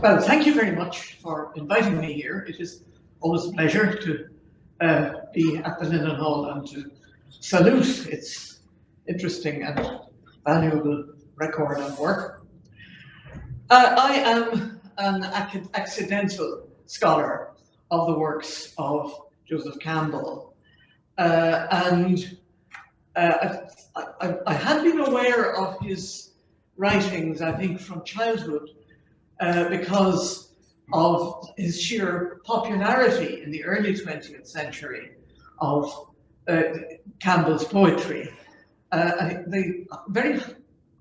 Well, thank you very much for inviting me here. It is always a pleasure to be at the Linen Hall and to salute its interesting and valuable record and work. I am an accidental scholar of the works of Joseph Campbell, and I had been aware of his writings, I think, from childhood, because of his sheer popularity in the early 20th century of Campbell's poetry, the very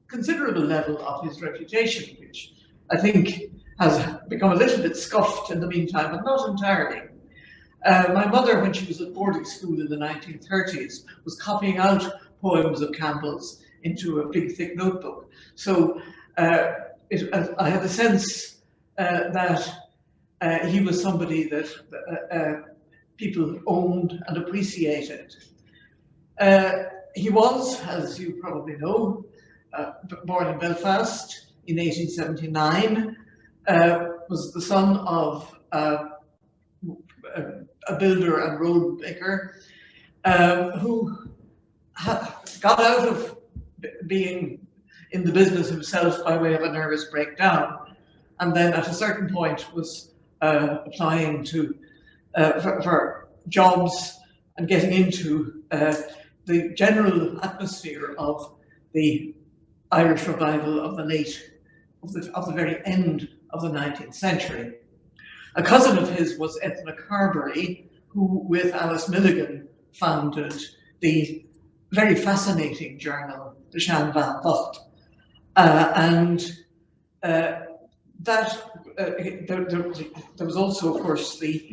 considerable level of his reputation, which I think has become a little bit scuffed in the meantime, but not entirely. My mother, when she was at boarding school in the 1930s, was copying out poems of Campbell's into a big, thick notebook. So I had the sense that he was somebody that people owned and appreciated. He was, as you probably know, born in Belfast in 1879, was the son of a builder and road maker who got out of being in the business himself by way of a nervous breakdown, and then at a certain point was applying to for jobs and getting into the general atmosphere of the Irish revival of the very end of the 19th century. A cousin of his was Ethna Carberry, who, with Alice Milligan, founded the very fascinating journal, the Sean Van Vocht. There was also, of course, the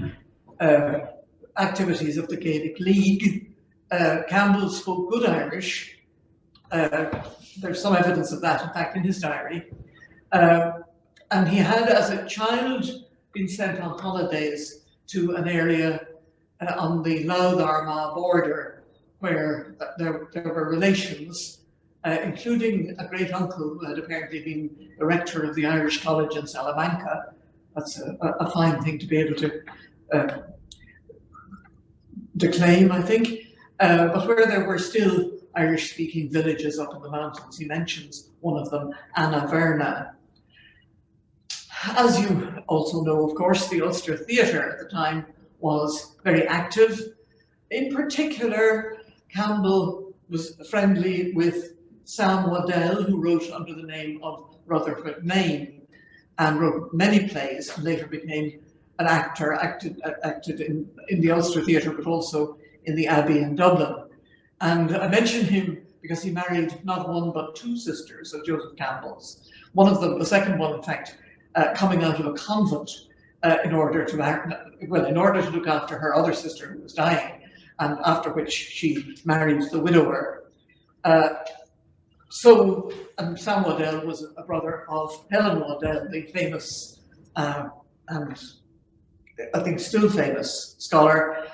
activities of the Gaelic League. Campbell spoke good Irish. There's some evidence of that, in fact, in his diary. And he had, as a child, been sent on holidays to an area on the Louth-Armagh border, where there were relations, including a great uncle who had apparently been the rector of the Irish College in Salamanca. That's a fine thing to be able to declaim, I think. But where there were still Irish-speaking villages up in the mountains. He mentions one of them, Anna Verna. As you also know, of course, the Ulster Theatre at the time was very active. In particular, Campbell was friendly with Sam Waddell, who wrote under the name of Rutherford Maine and wrote many plays, and later became an actor, acted in the Ulster Theatre, but also in the Abbey in Dublin. And I mention him because he married not one but two sisters of Joseph Campbell's. One of them, the second one, in fact, coming out of a convent in order to look after her other sister who was dying, and after which she married the widower. And Sam Waddell was a brother of Helen Waddell, the famous and I think still famous scholar.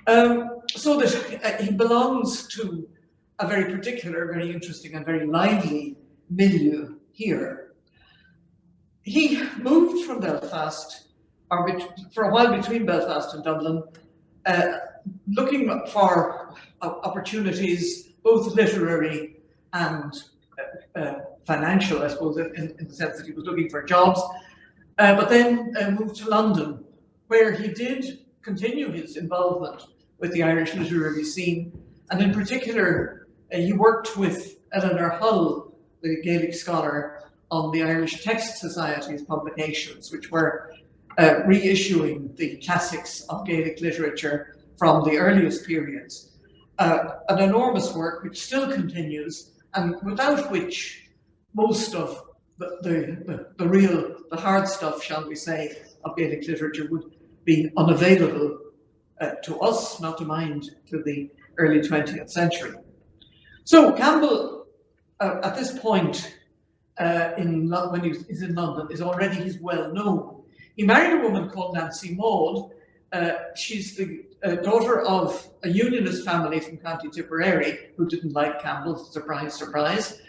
So that he belongs to a very particular, very interesting and very lively milieu here. He moved from Belfast, or for a while between Belfast and Dublin, looking for opportunities, both literary and financial, I suppose, in the sense that he was looking for jobs, but then moved to London, where he did continue his involvement with the Irish literary scene, and in particular, he worked with Eleanor Hull, the Gaelic scholar, on the Irish Text Society's publications, which were reissuing the classics of Gaelic literature from the earliest periods. An enormous work which still continues, and without which most of the hard stuff, shall we say, of Gaelic literature would be unavailable to us, not to mind to the early 20th century. So Campbell, at this point, when he's in London, he's well known. He married a woman called Nancy Maud. She's the daughter of a unionist family from County Tipperary who didn't like Campbell, surprise, surprise.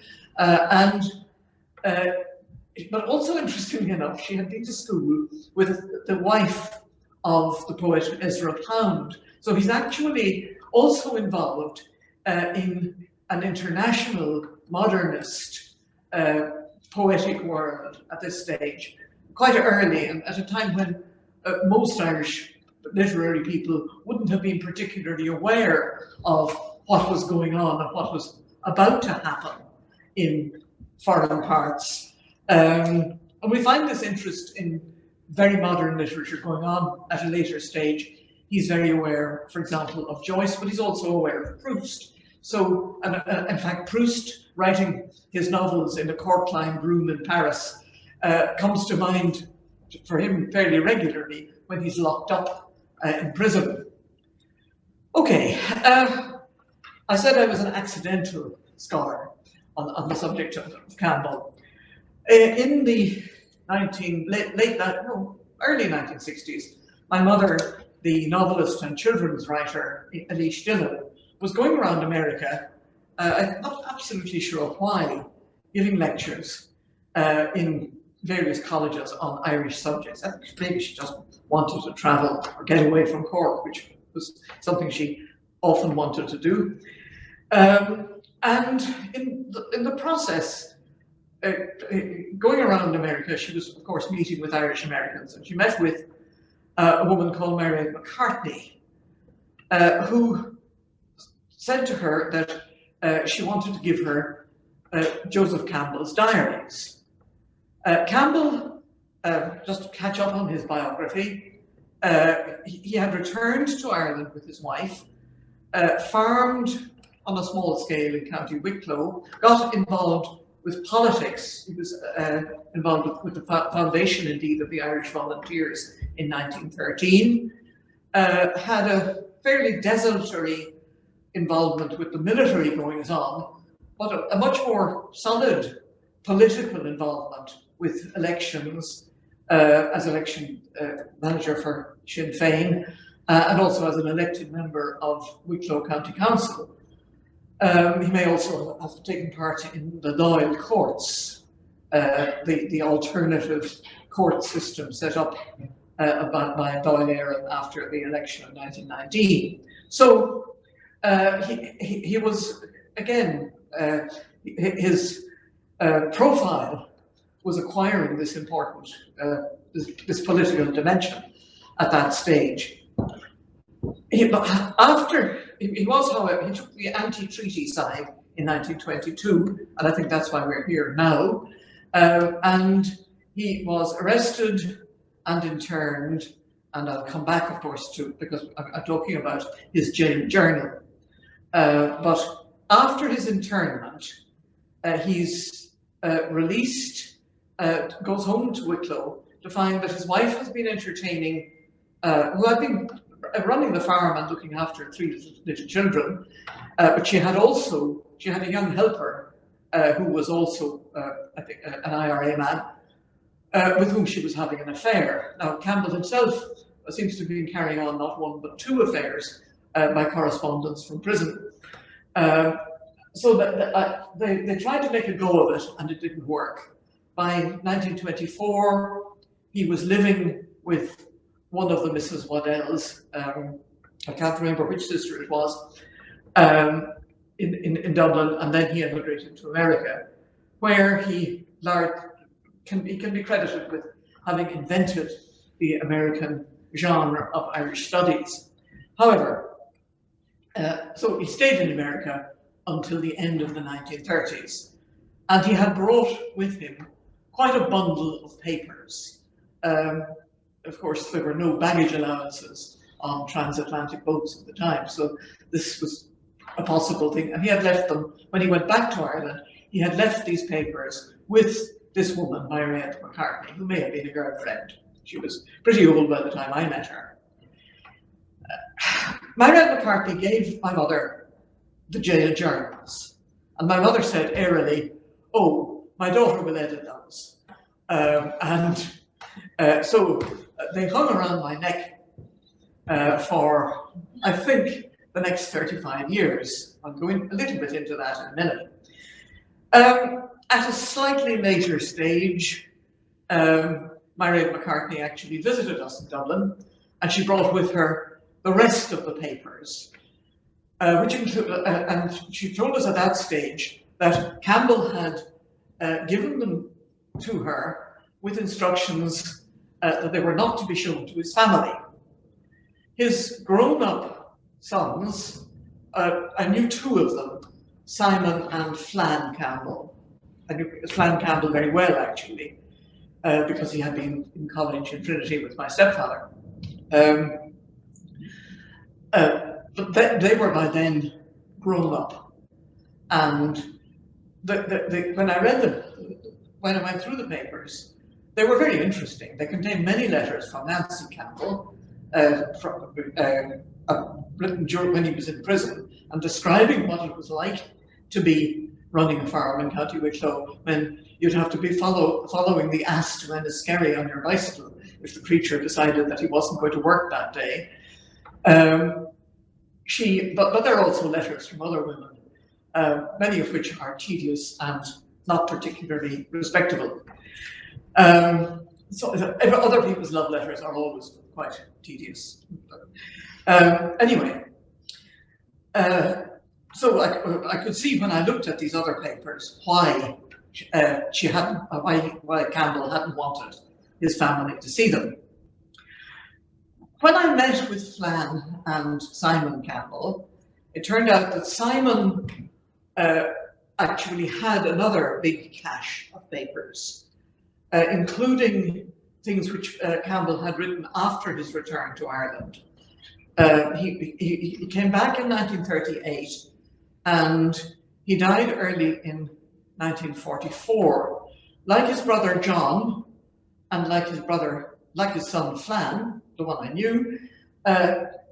but also interestingly enough, she had been to school with the wife of the poet Ezra Pound. So he's actually also involved in an international modernist poetic world at this stage, quite early, and at a time when most Irish literary people wouldn't have been particularly aware of what was going on and what was about to happen in foreign parts. And we find this interest in very modern literature going on at a later stage. He's very aware, for example, of Joyce, but he's also aware of Proust. So, in fact, Proust, writing his novels in a cork-lined room in Paris, comes to mind for him fairly regularly when he's locked up in prison. Okay, I said I was an accidental scholar on the subject of Campbell. In the early 1960s, my mother, the novelist and children's writer Eiléan Ní Chuilleanáin, was going around America, I'm not absolutely sure why, giving lectures in various colleges on Irish subjects. I think maybe she just wanted to travel or get away from Cork, which was something she often wanted to do. And in the process, going around America, she was, of course, meeting with Irish Americans, and she met with a woman called Mary McCartney, who said to her that she wanted to give her Joseph Campbell's diaries. Campbell, just to catch up on his biography, he had returned to Ireland with his wife, farmed on a small scale in County Wicklow, got involved with politics. He was involved with the foundation, indeed, of the Irish Volunteers in 1913, had a fairly desultory involvement with the military goings-on, but a much more solid political involvement with elections, as election manager for Sinn Féin, and also as an elected member of Wicklow County Council. He may also have taken part in the Dáil courts, the alternative court system set up by Dáil Éireann after the election of 1919. So he was, again, his profile was acquiring this important, this political dimension at that stage. He was, however, he took the anti-treaty side in 1922, and I think that's why we're here now. And he was arrested and interned, and I'll come back, of course, because I'm talking about his jail journal. But after his internment, he's released, goes home to Wicklow to find that his wife has been entertaining, who had been running the farm and looking after 3 little children, but she had a young helper who was also, I think, an IRA man, with whom she was having an affair. Now, Campbell himself seems to have been carrying on not one but 2 affairs by correspondence from prison. So that they tried to make a go of it, and it didn't work. By 1924, he was living with one of the Mrs. Waddells, I can't remember which sister it was, in Dublin, and then he emigrated to America, where he can be credited with having invented the American genre of Irish studies. However, so he stayed in America until the end of the 1930s, and he had brought with him quite a bundle of papers. Of course, there were no baggage allowances on transatlantic boats at the time, so this was a possible thing. And he had left them, when he went back to Ireland, he had left these papers with this woman, Eiléan McCartney, who may have been a girlfriend. She was pretty old by the time I met her. Eiléan McCartney gave my mother the jail journals, and my mother said airily, "Oh, my daughter will edit those." So they hung around my neck for, I think, the next 35 years. I'll go in a little bit into that in a minute. At a slightly later stage, Mairead McCartney actually visited us in Dublin, and she brought with her the rest of the papers, which include, and she told us at that stage that Campbell had given them to her with instructions that they were not to be shown to his family. His grown-up sons, I knew two of them, Simon and Flann Campbell. I knew Flann Campbell very well, actually, because he had been in college in Trinity with my stepfather. But they were by then grown up, and when I read them, when I went through the papers, they were very interesting. They contained many letters from Nancy Campbell, written when he was in prison, and describing what it was like to be running a farm in County Wicklow, when you'd have to be following the ass to Enniskerry on your bicycle if the preacher decided that he wasn't going to work that day. But there are also letters from other women, many of which are tedious and not particularly respectable. So other people's love letters are always quite tedious. Anyway, so I could see when I looked at these other papers why why Campbell hadn't wanted his family to see them. When I met with Flann and Simon Campbell, it turned out that Simon actually had another big cache of papers, including things which Campbell had written after his return to Ireland. He came back in 1938, and he died early in 1944. Like his brother John, and like his son Flann, the one I knew,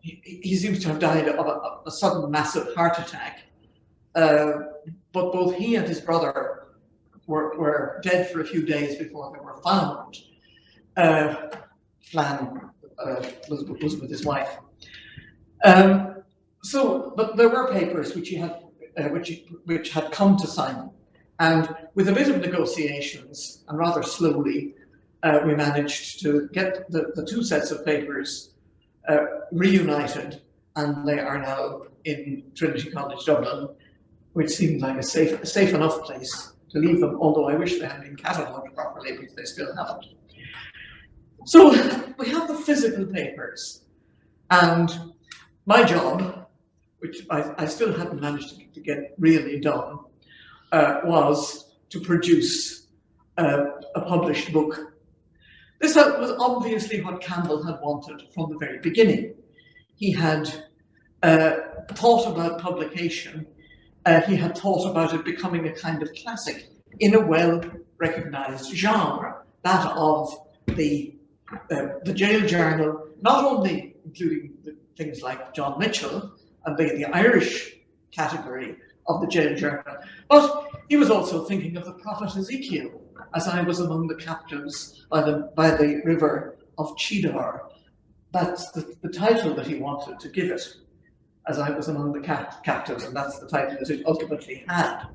he seems to have died of a sudden massive heart attack. But both he and his brother were dead for a few days before they were found. Flann was with his wife. But there were papers which which had come to Simon, and with a bit of negotiations and rather slowly, we managed to get the two sets of papers reunited, and they are now in Trinity College Dublin, which seemed like a safe enough place to leave them, although I wish they had been catalogued properly, because they still haven't. So we have the physical papers, and my job, which I still hadn't managed to get really done, was to produce a published book. This was obviously what Campbell had wanted from the very beginning. He had thought about publication. He had thought about it becoming a kind of classic in a well-recognized genre, that of the jail journal, not only including things like John Mitchell and the Irish category of the jail journal, but he was also thinking of the prophet Ezekiel, as I was among the captives by the river of Cheddar. That's the title that he wanted to give it, as I was among the captives, and that's the title that it ultimately had.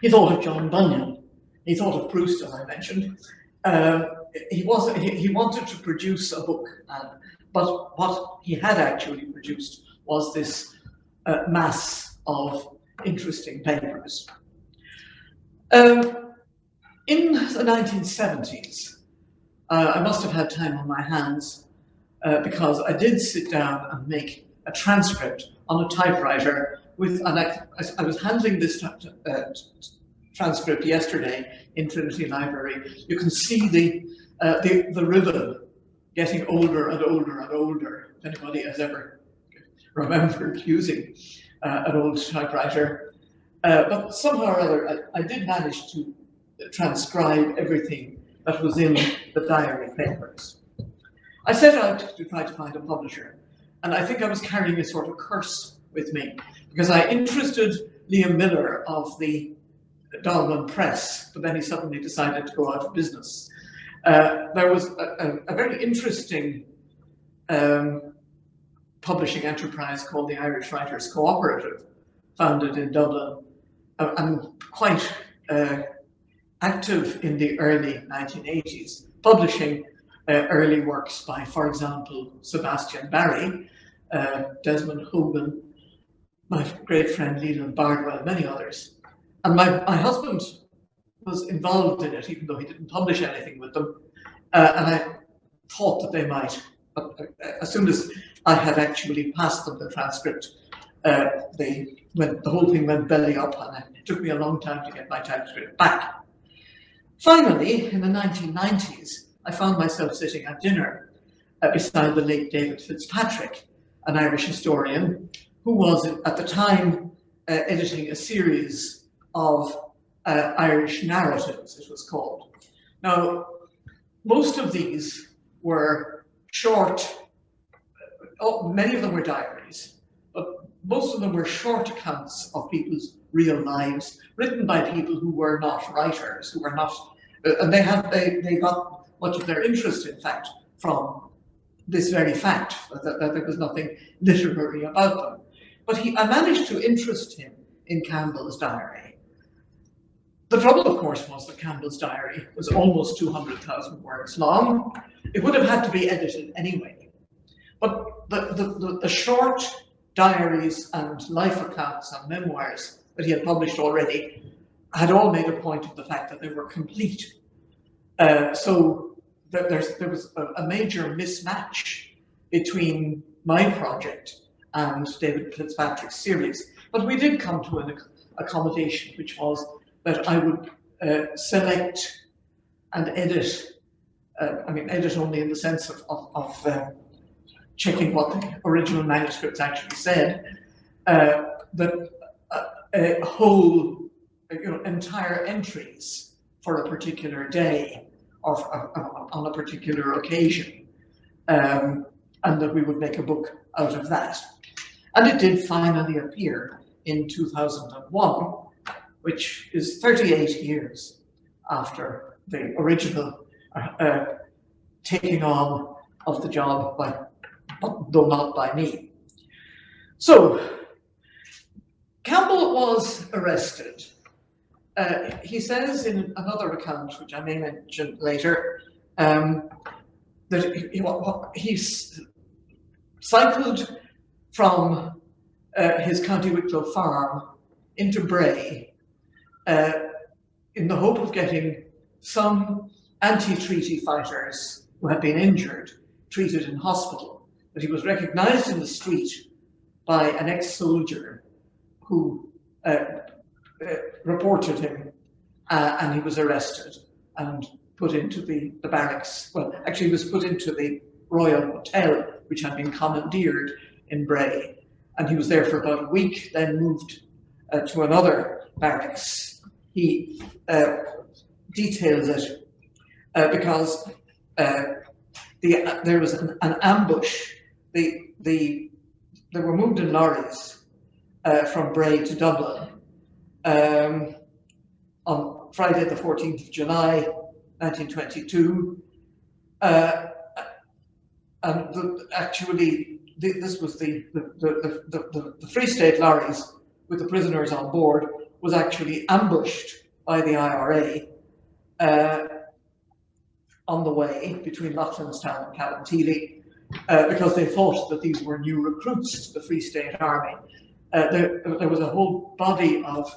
He thought of John Bunyan. He thought of Proust, as I mentioned. He wanted to produce a book, but what he had actually produced was this mass of interesting papers. In the 1970s, I must have had time on my hands because I did sit down and make a transcript on a typewriter I was handling this transcript yesterday in Trinity Library. You can see the ribbon getting older and older and older, if anybody has ever remembered using an old typewriter. But somehow or other, I did manage to transcribe everything that was in the diary papers. I set out to try to find a publisher, and I think I was carrying a sort of curse with me, because I interested Liam Miller of the Dublin Press, but then he suddenly decided to go out of business. There was a very interesting publishing enterprise called the Irish Writers Cooperative, founded in Dublin, and quite active in the early 1980s, publishing early works by, for example, Sebastian Barry, Desmond Hogan, my great friend Leland Bardwell, many others. And my husband was involved in it, even though he didn't publish anything with them. And I thought that they might, but as soon as I had actually passed them the transcript, the whole thing went belly up, and it took me a long time to get my transcript back. Finally, in the 1990s, I found myself sitting at dinner beside the late David Fitzpatrick, an Irish historian who was at the time editing a series of Irish narratives, it was called. Now, most of these were short, many of them were diaries, but most of them were short accounts of people's real lives, written by people who were not writers, who were not, and they got much of their interest, in fact, from this very fact that there was nothing literary about them. But I managed to interest him in Campbell's diary. The trouble, of course, was that Campbell's diary was almost 200,000 words long. It would have had to be edited anyway. But the short diaries and life accounts and memoirs that he had published already had all made a point of the fact that they were complete. So there was a major mismatch between my project and David Fitzpatrick's series. But we did come to an accommodation, which was that I would select and edit, edit only in the sense of checking what the original manuscripts actually said, that whole, entire entries for a particular day or on a particular occasion, and that we would make a book out of that. And it did finally appear in 2001, which is 38 years after the original taking on of the job, though not by me. So, Campbell was arrested. He says in another account, which I may mention later, that he cycled from his County Wicklow farm into Bray in the hope of getting some anti-treaty fighters who had been injured treated in hospital. But he was recognized in the street by an ex-soldier who reported him, and he was arrested and put into the barracks. Well, actually, he was put into the Royal Hotel, which had been commandeered in Bray, and he was there for about a week, then moved to another barracks. He details it because there was an ambush. They were moved in lorries from Bray to Dublin on Friday the 14th of July 1922, and this was the Free State lorries with the prisoners on board was actually ambushed by the IRA on the way between Loughlinstown and Cabinteely because they thought that these were new recruits to the Free State Army. There was a whole body of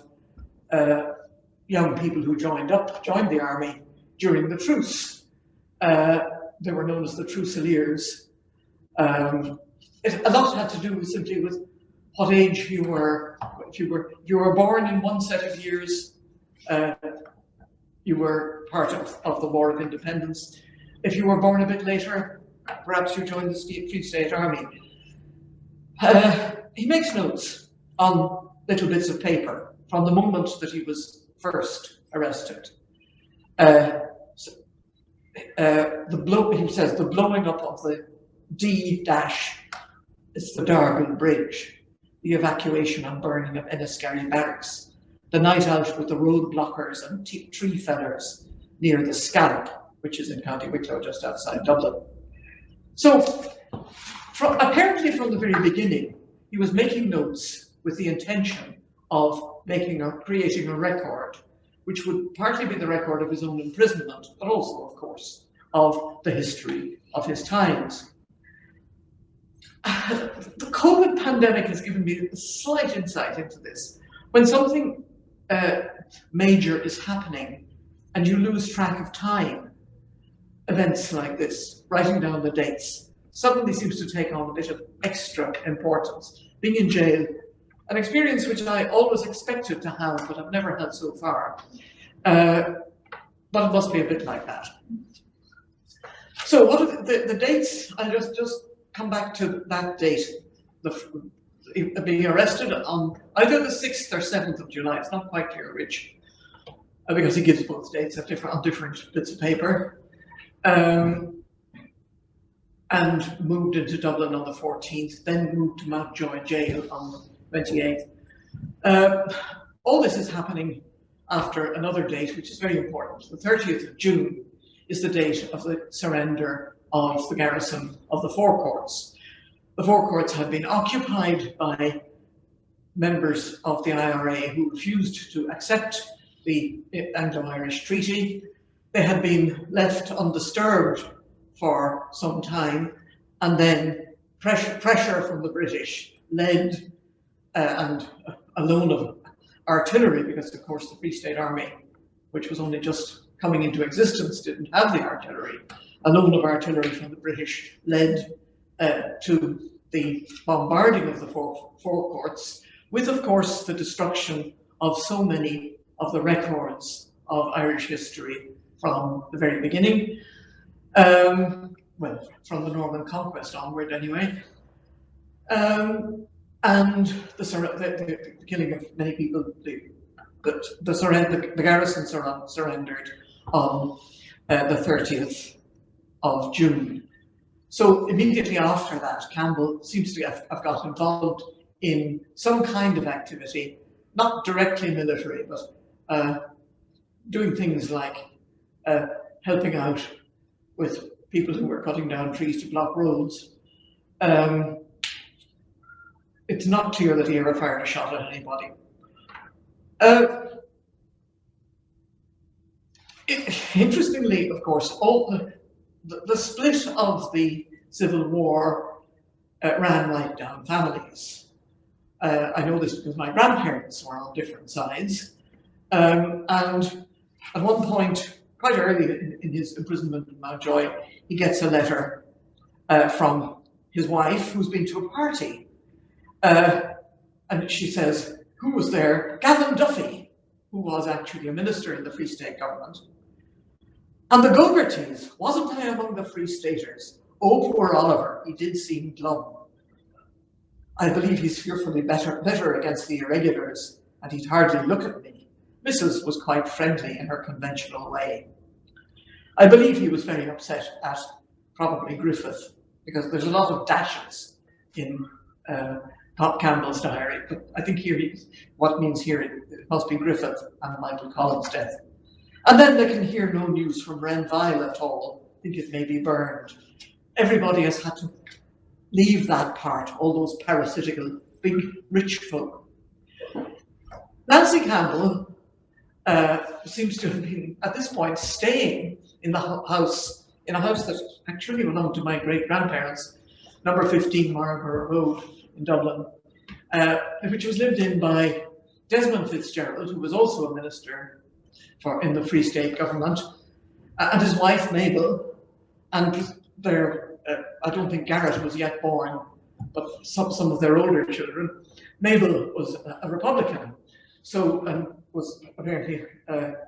young people who joined the army during the truce. They were known as the Truceliers. A lot had to do simply with what age you were. If you were born in one set of years, you were part of the War of Independence. If you were born a bit later, perhaps you joined the Free State Army. He makes notes on little bits of paper from the moment that he was first arrested. He says the blowing up of the D-dash, it's the Dargle Bridge, the evacuation and burning of Enniskerry Barracks, the night out with the road blockers and tree fellers near the Scallop, which is in County Wicklow, just outside Dublin. So, apparently from the very beginning, he was making notes with the intention of creating a record which would partly be the record of his own imprisonment, but also, of course, of the history of his times. The COVID pandemic has given me a slight insight into this. When something major is happening and you lose track of time, events like this, writing down the dates, suddenly seems to take on a bit of extra importance. Being in jail, an experience which I always expected to have, but I've never had so far. But it must be a bit like that. So what are the dates? I'll just come back to that date. Being arrested on either the 6th or 7th of July. It's not quite clear which, because he gives both dates on different bits of paper. And moved into Dublin on the 14th, then moved to Mountjoy jail on the 28th. All this is happening after another date, which is very important. The 30th of June is the date of the surrender of the garrison of the Four Courts. The Four Courts had been occupied by members of the IRA who refused to accept the Anglo-Irish Treaty. They had been left undisturbed for some time, and then pressure from the British led and a loan of artillery, because of course the Free State Army, which was only just coming into existence, didn't have the artillery. A loan of artillery from the British led to the bombarding of the four courts, with of course the destruction of so many of the records of Irish history from the very beginning. Well, from the Norman conquest onward anyway. And the killing of many people, the garrison surrendered on the 30th of June. So immediately after that, Campbell seems to have got involved in some kind of activity, not directly military, but doing things like helping out with people who were cutting down trees to block roads. It's not clear that he ever fired a shot at anybody. Interestingly, of course, all the split of the Civil War ran right down families. I know this because my grandparents were on different sides. And at one point, quite early in his imprisonment in Mountjoy, he gets a letter from his wife, who's been to a party. And she says, who was there? Gavin Duffy, who was actually a minister in the Free State government. And the Gogartys, wasn't I among the Free Staters? Oh, poor Oliver, he did seem glum. I believe he's fearfully better against the irregulars, and he'd hardly look at me. Mrs. was quite friendly in her conventional way. I believe he was very upset at probably Griffith, because there's a lot of dashes in Campbell's diary, but I think here what means here it must be Griffith and Michael Collins' death. And then they can hear no news from Renville at all. I think it may be burned. Everybody has had to leave that part, all those parasitical, big, rich folk. Nancy Campbell seems to have been, at this point, staying in the house, in a house that actually belonged to my great-grandparents, number 15 Marlborough Road in Dublin, which was lived in by Desmond Fitzgerald, who was also a minister in the Free State government, and his wife Mabel, and I don't think Garrett was yet born, but some of their older children. Mabel was a Republican, so was apparently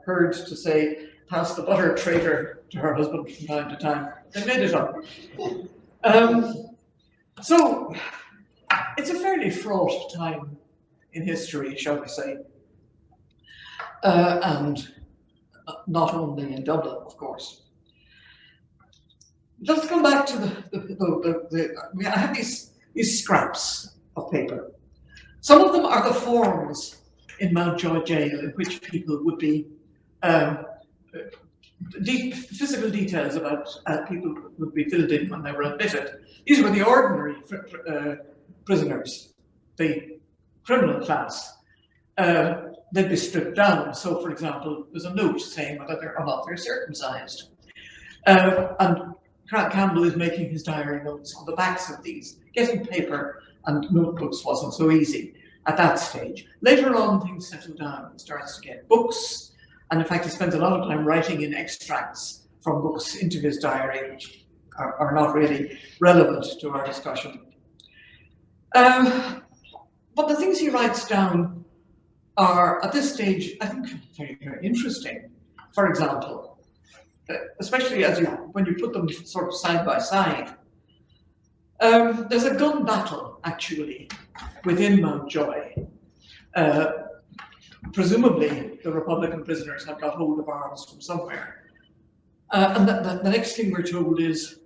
heard to say, pass the butter, traitor, to her husband from time to time. They made it up. So it's a fairly fraught time in history, shall we say, and not only in Dublin, of course. Let's come back to I have these photoscraps of paper. Some of them are the forms in Mountjoy jail in which people would be, physical details about people would be filled in when they were admitted. These were the ordinary prisoners, the criminal class. they'd be stripped down. So, for example, there's a note saying whether or not they're circumcised. And Campbell is making his diary notes on the backs of these. Getting paper and notebooks wasn't so easy at that stage. Later on, things settle down. He starts to get books, and in fact, he spends a lot of time writing in extracts from books into his diary, which are not really relevant to our discussion. But the things he writes down are, at this stage, I think, very, very interesting. For example, especially when you put them sort of side by side, there's a gun battle, actually, within Mountjoy. Presumably, the Republican prisoners have got hold of arms from somewhere. And the next thing we're told is,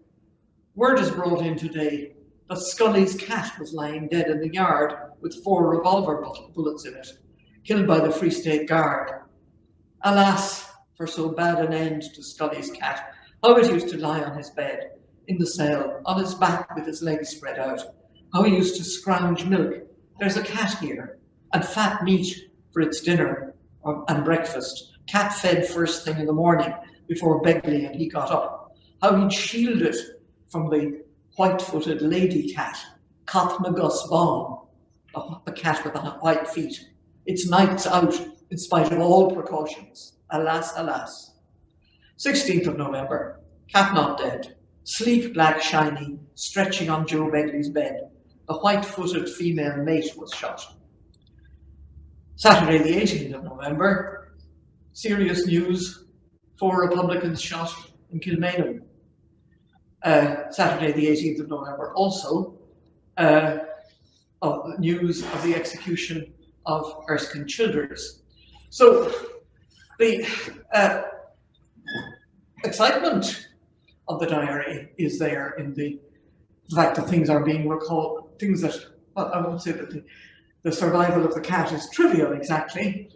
word is brought in today that Scully's cat was lying dead in the yard with 4 revolver bullets in it, killed by the Free State Guard. Alas, for so bad an end to Scully's cat, how it used to lie on his bed, in the cell, on his back with his legs spread out, how he used to scrounge milk. There's a cat here, and fat meat for its dinner and breakfast. Cat fed first thing in the morning before Begley and he got up. How he'd shield it from the white-footed lady cat, Cotnagus Baum, the cat with the white feet. Its nights out in spite of all precautions. Alas, alas. 16th of November, cat not dead. Sleek, black, shiny, stretching on Joe Begley's bed. The white-footed female mate was shot. Saturday the 18th of November, serious news, 4 Republicans shot in Kilmainham. Saturday the 18th of November also, of news of the execution of Erskine Childers. So the excitement of the diary is there in the fact that things are being recalled, things that, well, I won't say that the survival of the cat is trivial exactly,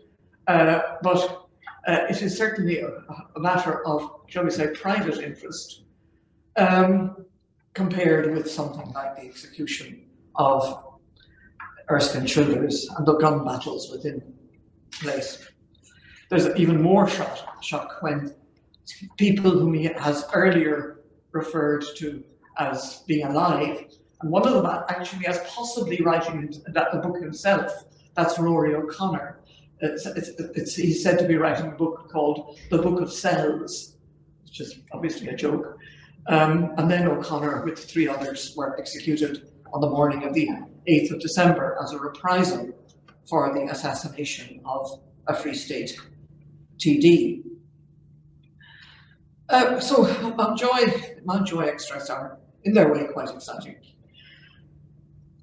but it is certainly a matter of, shall we say, private interest, compared with something like the execution of Erskine Childers and the gun battles within place. There's even more shock when people whom he has earlier referred to as being alive, and one of them actually as possibly writing the book himself, that's Rory O'Connor. He's said to be writing a book called The Book of Cells, which is obviously a joke. And then O'Connor, with 3 others, were executed on the morning of the 8th of December as a reprisal for the assassination of a Free State TD. So Mountjoy extras are, in their way, quite exciting.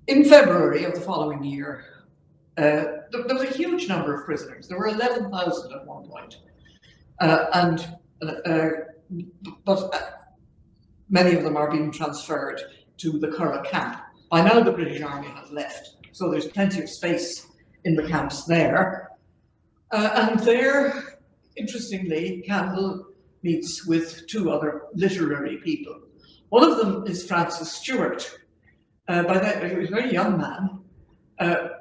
In February of the following year, there was a huge number of prisoners. There were 11,000 at one point, but many of them are being transferred to the Curragh camp. By now, the British Army has left, so there's plenty of space in the camps there. And there, interestingly, Campbell meets with 2 other literary people. One of them is Francis Stewart. By then, he was a very young man,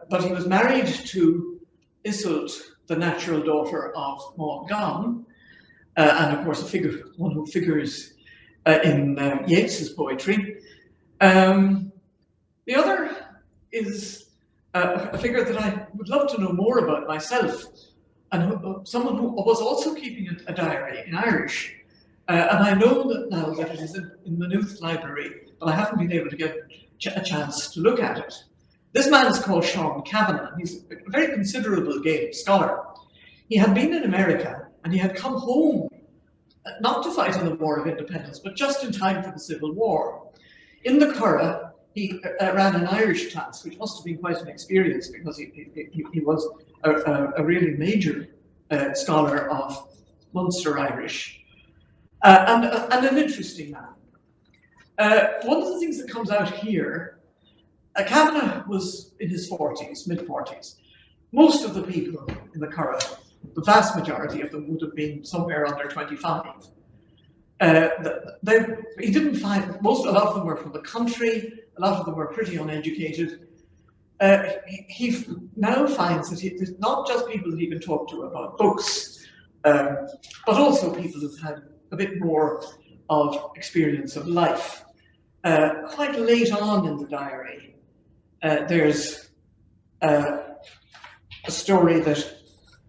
but he was married to Iseult, the natural daughter of Maud Gonne, and of course one who figures in Yeats's poetry. The other is a figure that I would love to know more about myself, and someone who was also keeping a diary in Irish. And I know that now that it is in the Maynooth Library, but I haven't been able to get a chance to look at it. This man is called Sean Cavanaugh. He's a very considerable Gaelic scholar. He had been in America and he had come home, not to fight in the War of Independence, but just in time for the Civil War. In the Curragh, he ran an Irish class, which must have been quite an experience because he was a really major scholar of Munster Irish, and an interesting man. One of the things that comes out here, Cavanaugh was in his 40s, mid-40s. Most of the people in the Curragh, the vast majority of them would have been somewhere under 25. He didn't find, a lot of them were from the country, a lot of them were pretty uneducated. he now finds that it's not just people that he can talk to about books, but also people who've had a bit more of experience of life. Quite late on in the diary, there's a story that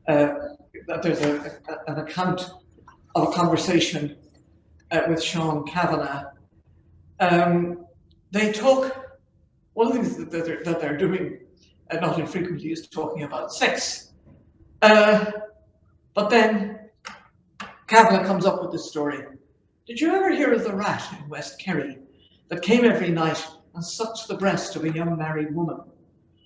there's an account of a conversation with Sean Cavanaugh. They talk. One of the things that they're doing, not infrequently, is talking about sex. But then Cavanaugh comes up with this story. Did you ever hear of the rat in West Kerry that came every night and sucked the breast of a young married woman?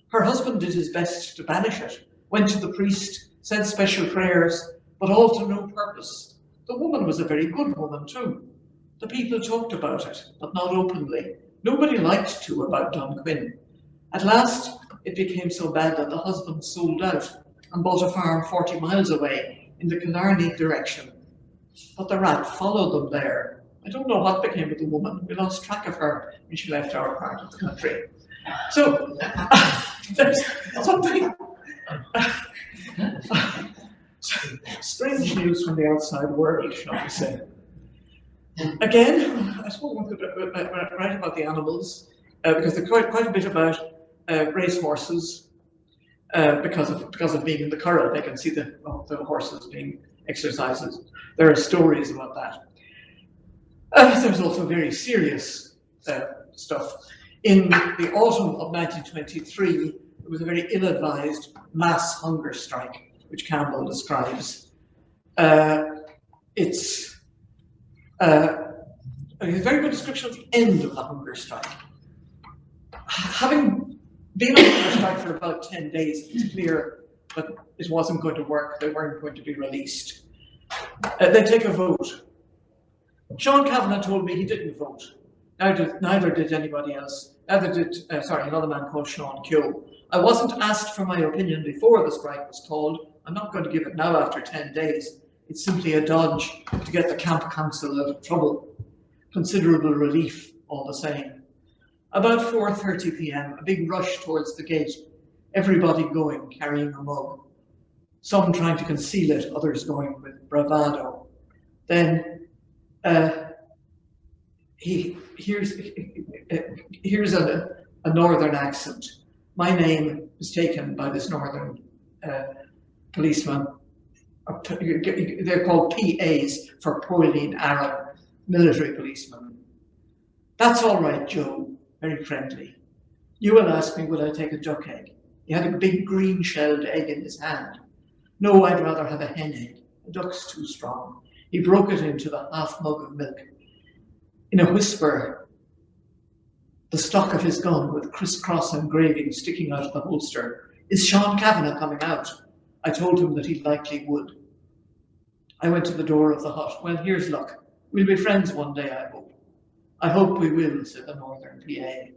Her husband did his best to banish it, went to the priest, said special prayers, but all to no purpose. The woman was a very good woman too. The people talked about it, but not openly. Nobody liked to about Don Quinn. At last, it became so bad that the husband sold out and bought a farm 40 miles away in the Killarney direction. But the rat followed them there. I don't know what became of the woman. We lost track of her when she left our part of the country. So, there's something strange news from the outside world, shall we say. Again, I suppose one could write about the animals, because there's quite a bit about race horses, because of being in the Curragh. They can see the horses being exercises. There are stories about that. There's also very serious stuff. In the autumn of 1923, there was a very ill-advised mass hunger strike, which Campbell describes. It's a very good description of the end of the hunger strike. Having been on the hunger strike for about 10 days, it's clear that it wasn't going to work. They weren't going to be released. They take a vote. Sean Cavanaugh told me he didn't vote. Neither did anybody else. Neither did, another man called Sean Keogh. I wasn't asked for my opinion before the strike was called. I'm not going to give it now after 10 days. It's simply a dodge to get the camp council out of trouble. Considerable relief all the same. About 4:30 p.m, a big rush towards the gate. Everybody going, carrying a mug. Some trying to conceal it, others going with bravado. Then here's a northern accent. My name was taken by this northern policeman. They're called PAs for Pauline Arab, military policemen. That's all right, Joe, very friendly. You will ask me, will I take a duck egg? He had a big green shelled egg in his hand. No, I'd rather have a hen egg. A duck's too strong. He broke it into the half mug of milk. In a whisper, the stock of his gun with crisscross engraving sticking out of the holster. Is Sean Cavanaugh coming out? I told him that he likely would. I went to the door of the hut. Well, here's luck. We'll be friends one day, I hope. I hope we will, said the northern PA.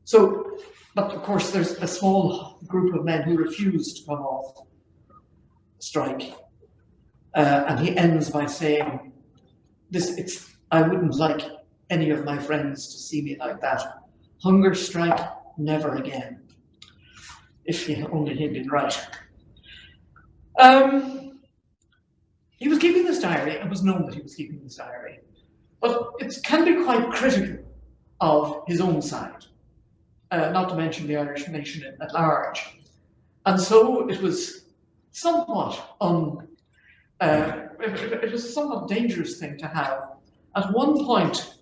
So, but of course, there's a small group of men who refuse to come off strike. And he ends by saying, I wouldn't like any of my friends to see me like that. Hunger strike, never again. If only he'd been right. He was keeping this diary, and it was known that he was keeping this diary. But it can be quite critical of his own side, not to mention the Irish nation at large. And so it was somewhat it was a somewhat dangerous thing to have. At one point,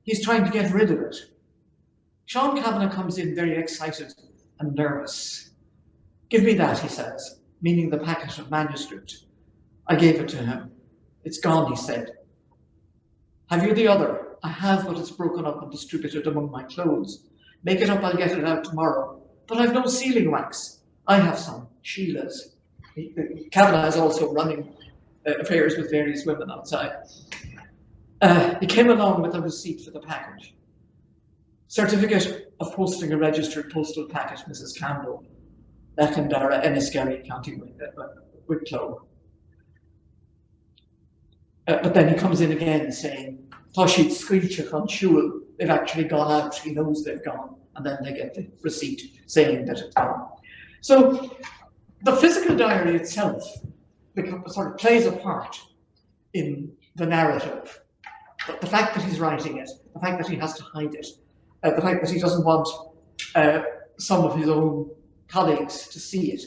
he's trying to get rid of it. Sean Cavanaugh comes in very excited and nervous. Give me that, he says, meaning the packet of manuscript. I gave it to him. It's gone, he said. Have you the other? I have, but it's broken up and distributed among my clothes. Make it up, I'll get it out tomorrow. But I've no sealing wax. I have some, Sheila's. Cavanaugh is also running affairs with various women outside. He came along with a receipt for the package. Certificate of posting a registered postal packet, Mrs. Campbell. Lacandara, Enniskerry, County Wicklow. But then he comes in again saying, Toshit Squilchach on Shul, they've actually gone out, he knows they've gone, and then they get the receipt saying that it's gone. So the physical diary itself sort of plays a part in the narrative. But the fact that he's writing it, the fact that he has to hide it, the fact that he doesn't want some of his own colleagues to see it.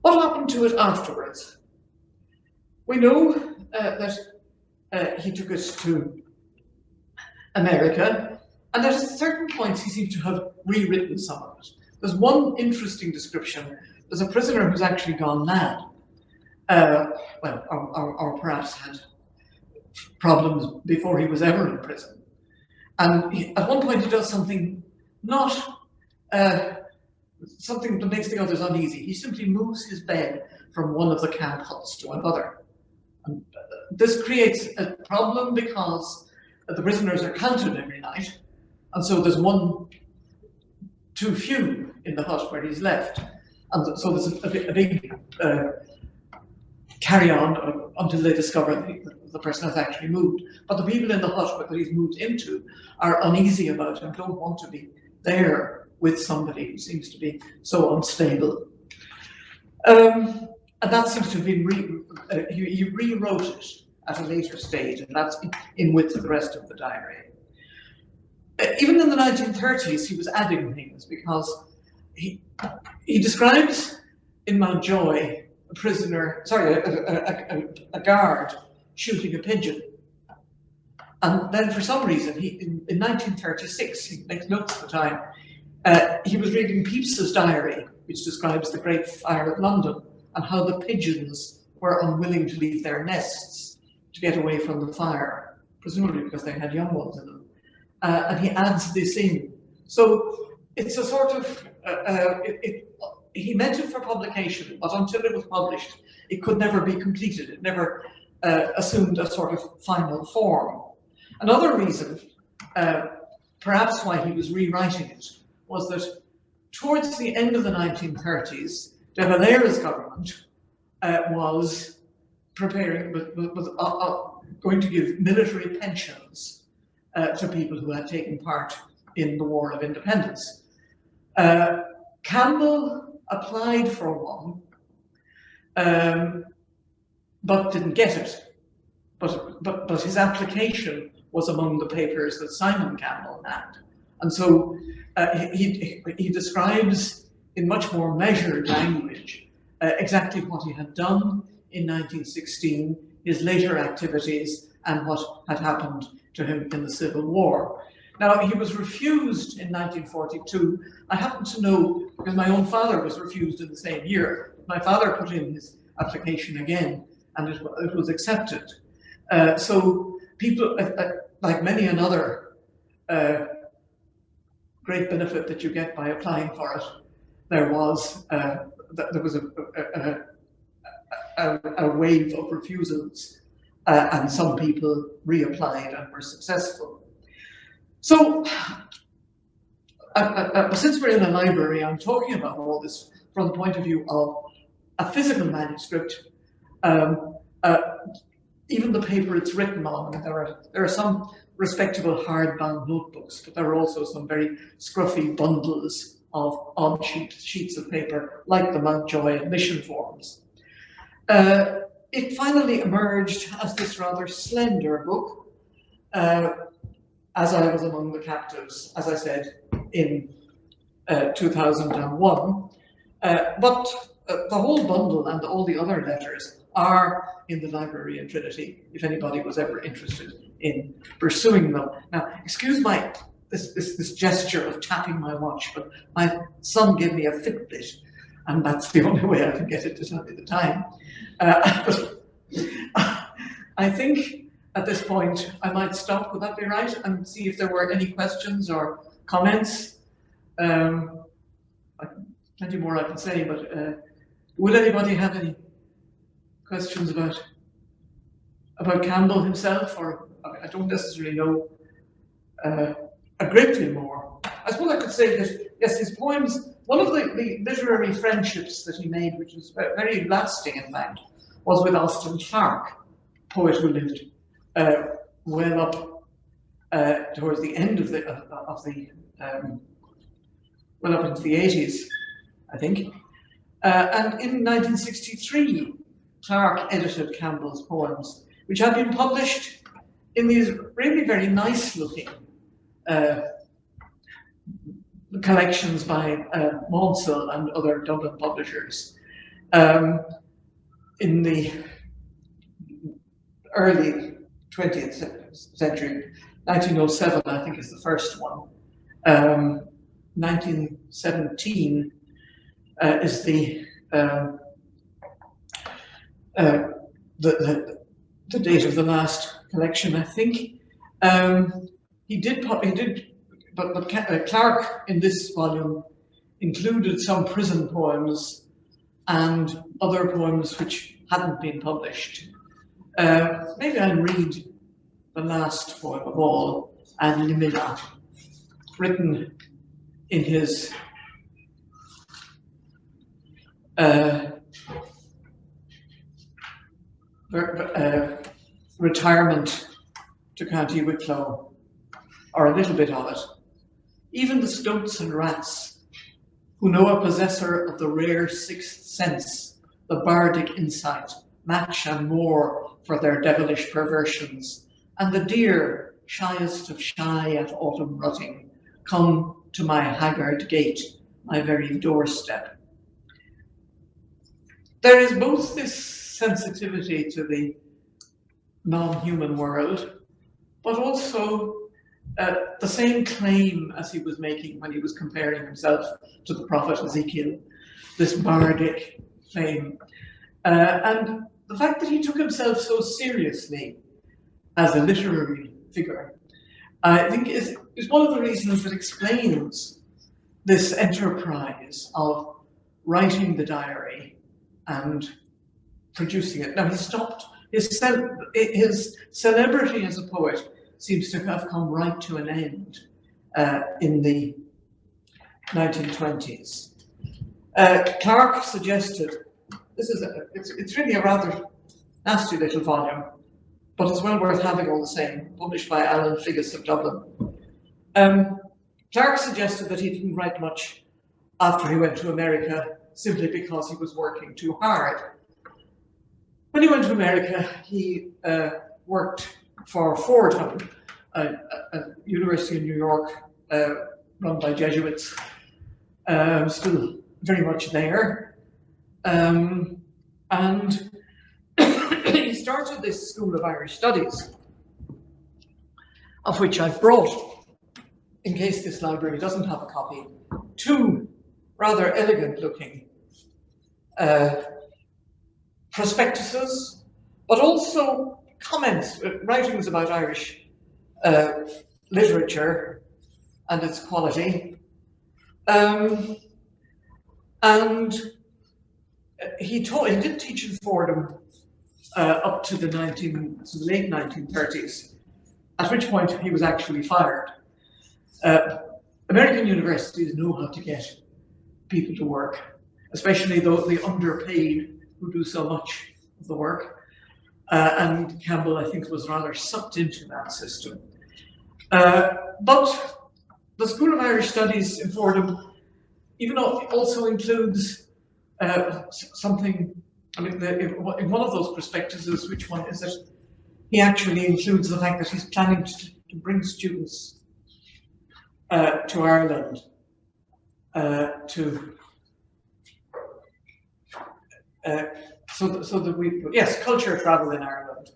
What happened to it afterwards? We know that he took it to America, and at certain points he seems to have rewritten some of it. There's one interesting description. There's a prisoner who's actually gone mad, or perhaps had problems before he was ever in prison. And at one point he does something something that makes the others uneasy. He simply moves his bed from one of the camp huts to another. And this creates a problem because the prisoners are counted every night, and so there's one too few in the hut where he's left. And so there's a big carry on until they discover the person has actually moved. But the people in the hut that he's moved into are uneasy about him, don't want to be there with somebody who seems to be so unstable. And that seems to have been, he rewrote it at a later stage, and that's in with the rest of the diary. Even in the 1930s, he was adding things, because he describes in Mountjoy a guard shooting a pigeon. And then for some reason, in 1936, he makes notes at the time, he was reading Pepys's diary, which describes the Great Fire of London and how the pigeons were unwilling to leave their nests to get away from the fire, presumably because they had young ones in them. And he adds this in. So it's a sort of, he meant it for publication, but until it was published, it could never be completed. It never assumed a sort of final form. Another reason, perhaps why he was rewriting it, was that towards the end of the 1930s, de Valera's government was preparing, was going to give military pensions to people who had taken part in the War of Independence. Campbell applied for one, but didn't get it. But his application was among the papers that Simon Campbell had. And so he describes in much more measured language exactly what he had done in 1916, his later activities, and what had happened to him in the Civil War. Now, he was refused in 1942. I happen to know, because my own father was refused in the same year. My father put in his application again, and it was accepted. So people, like many another great benefit that you get by applying for it, there was a wave of refusals, and some people reapplied and were successful. So, since we're in a library, I'm talking about all this from the point of view of a physical manuscript. Even the paper it's written on, there are some respectable hardbound notebooks, but there are also some very scruffy bundles of odd sheets of paper, like the Mountjoy admission forms. It finally emerged as this rather slender book, as I was among the captives, as I said, in 2001. But the whole bundle and all the other letters are in the library in Trinity, if anybody was ever interested in pursuing them. Now, excuse this gesture of tapping my watch, but my son gave me a Fitbit, and that's the only way I can get it to tell me the time. But I think at this point I might stop. Would that be right? And see if there were any questions or comments. Plenty more I can say, but would anybody have any questions about Campbell himself? Or I don't necessarily know a great deal more. I suppose I could say that, yes, his poems, one of the literary friendships that he made, which was very lasting in fact, was with Austin Clarke, poet who lived well up towards the end of the well, up into the 80s, I think. And in 1963, Clark edited Campbell's poems, which had been published in these really very nice-looking collections by Mountjoy and other Dublin publishers in the early 20th century. 1907, I think, is the first one. 1917 is the date of the last collection, I think. But Clark in this volume included some prison poems and other poems which hadn't been published. Maybe I'll read the last poem of all, An Limina, written in his retirement to County Wicklow, or a little bit of it. Even the stoats and rats, who know a possessor of the rare sixth sense, the bardic insight, match and more for their devilish perversions, and the deer, shyest of shy at autumn rutting, come to my haggard gate, my very doorstep. There is both this sensitivity to the non-human world, but also the same claim as he was making when he was comparing himself to the prophet Ezekiel, this bardic claim. And the fact that he took himself so seriously as a literary figure, I think is one of the reasons that explains this enterprise of writing the diary and producing it. Now, he stopped, his celebrity as a poet seems to have come right to an end in the 1920s. Clark suggested, it's really a rather nasty little volume, but it's well worth having all the same, published by Alan Figgis of Dublin. Clark suggested that he didn't write much after he went to America, simply because he was working too hard. When he went to America, he worked for Fordham, a university in New York run by Jesuits, still very much there. And he started this School of Irish Studies, of which I've brought, in case this library doesn't have a copy, two rather elegant looking prospectuses, but also comments, writings about Irish literature and its quality. And he did teach in Fordham up to the late 1930s, at which point he was actually fired. American universities know how to get people to work, especially the underpaid who do so much of the work. And Campbell, I think, was rather sucked into that system. But the School of Irish Studies in Fordham, even though it also includes something, I mean, in one of those prospectuses, which one is it? He actually includes the fact that he's planning to bring students to Ireland so that we, yes, culture travel in Ireland.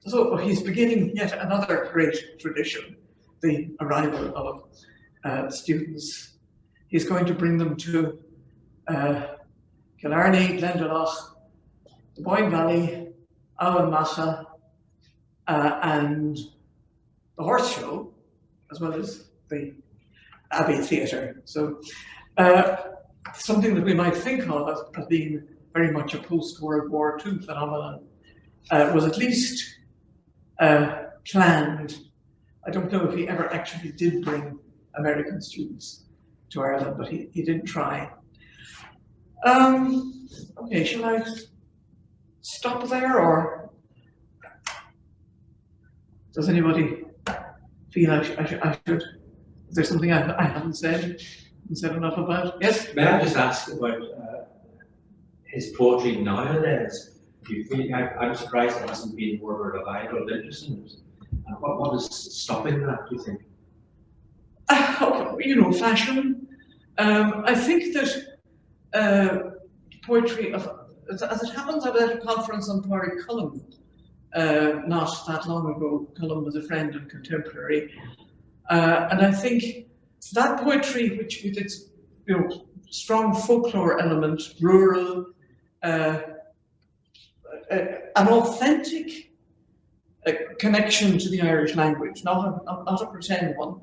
So he's beginning yet another great tradition, the arrival of students. He's going to bring them to Killarney, Glendalough, the Boyne Valley, Owen Macha, and the Horse Show, as well as the Abbey Theatre. So something that we might think of as being very much a post-World War II phenomenon was at least planned. I don't know if he ever actually did bring American students to Ireland, but he did try. Okay, shall I stop there, or does anybody feel I should. Is there something I haven't said enough about? Yes? May I just ask about his poetry nowadays? Do you feel, I'm surprised there hasn't been more of a revival interest in it. And what is stopping that, do you think? Fashion. I think that poetry, as it happens, I was at a conference on Pádraig Colum not that long ago. Colum was a friend and contemporary. And I think that poetry, which with its strong folklore element, rural, an authentic connection to the Irish language, not a pretend one,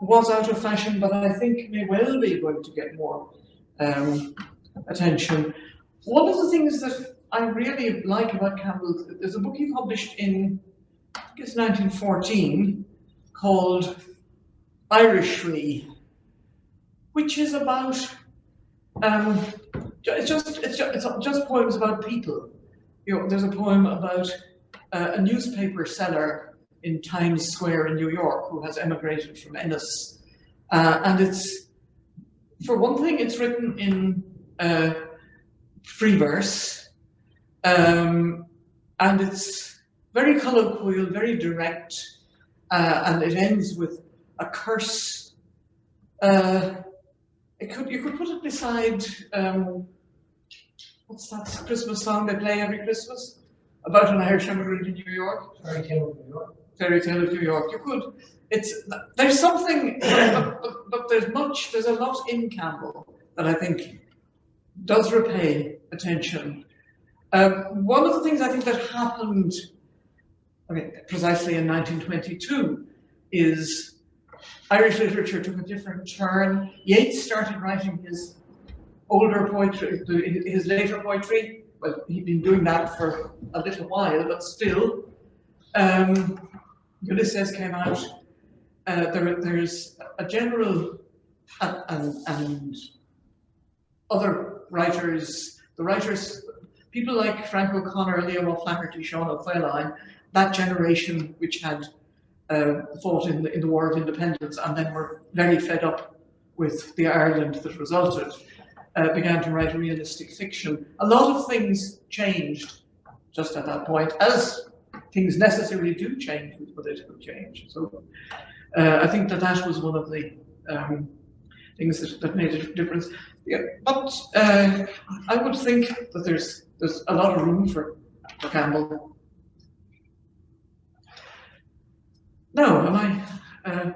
was out of fashion, but I think may well be going to get more attention. One of the things that I really like about Campbell, there's a book he published in, I think it's 1914, called Irishry, which is about it's just poems about people. There's a poem about a newspaper seller in Times Square in New York who has emigrated from Ennis, and it's, for one thing, it's written in free verse, and it's very colloquial, very direct, and it ends with a curse. You could put it beside what's that Christmas song they play every Christmas about an Irish immigrant in New York? Fairy Tale of New York. Fairy Tale of New York. You could. There's something, but there's a lot in Campbell that I think does repay attention. One of the things I think that happened, precisely in 1922, is Irish literature took a different turn. Yeats started writing his older poetry, his later poetry. Well, he'd been doing that for a little while, but still. Ulysses came out. There's a general, and other writers, people like Frank O'Connor, Leo O'Flaherty, Sean O'Faolain, that generation which had fought in the War of Independence and then were very fed up with the Ireland that resulted, began to write realistic fiction. A lot of things changed just at that point, as things necessarily do change with political change. So I think that was one of the things that made a difference. Yeah, but I would think that there's a lot of room for Campbell. No, am I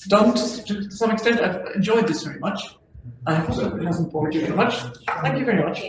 done to some extent? I've enjoyed this very much. I hope it hasn't bored you very much. Thank you very much.